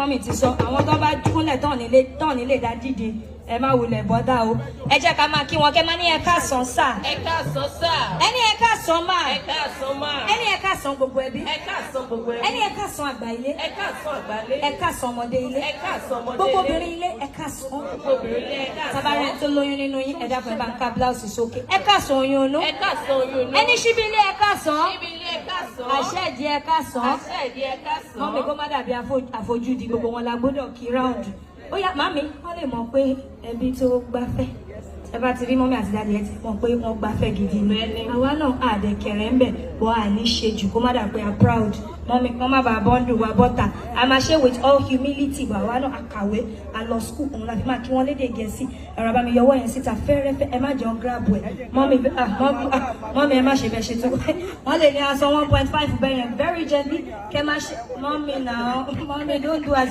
mọ́mì ti sọ àwọn tó bá kúnlẹ̀ tán nílé dá dìde ẹ má wulẹ̀ bọ́dá o ẹ jẹ́ ká máa kí wọn kẹ́ máa ní ẹ káàsán sà. ẹ káàsán sà. ẹni ẹ káàsán máa. ẹ káàsán máa. ẹni ẹ káàsán gbogbo ẹbí. ẹ káàsán gbogbo ẹbí. ẹni ẹ káàsán àgbà ilé. ẹ káàsán àgbà ilé. ẹ káàsán ọmọdé ilé. ẹ káàsán ọmọdé ilé. gbogbo obìnrin ilé ẹ káàsán. gbogbo obìnrin ilé ẹ káàsán. tabarẹ tó lóyún nínú yín ẹ dákun ẹ bá ń ká bíláùsì sókè ẹ káàsán oyún inú. ẹ káàsán oyún inú. ẹni síbi ilé ẹ káàsán. síbi ilé ẹ káàsán. àṣẹ ìdí ẹ káàsán. àṣẹ ìdí ẹ káàsán. mọ́mí kó má dàbí àfojúdi gbogbo wọn la gbọ́dọ̀ kí ráùndù. Ó yá màmí wọ́n lè mọ̀ pé ẹbí tó gbáfẹ́ ẹ bá ti rí mọ́mí àti dáadé ẹ ti mọ̀ pé wọ́n gbáfẹ́ gidi ni àwa náà àdẹ̀kẹ̀rẹ̀ ń bẹ̀ wọ́n à ní ṣe jù kó má dà pé a proud mọ́mí kan má bàa bọ́ńdù wa bọ́tà a máa ṣe with all humility wà wá náà àkàwé a lọ school òun láti máa kí wọ́n lédè Gẹ̀ẹ́sì ẹ̀rọ bá mi yọwọ́ yẹn síta fẹ́rẹ́fẹ́ ẹ má jẹun grab ẹ̀ mọ́mí ẹ má ṣe bẹ́ẹ̀ ṣe tó wọ́n lè ní aṣọ 1.5 bẹ́yẹn very gently kẹ́ má ṣe mọ́mí náà mọ́mí don't do as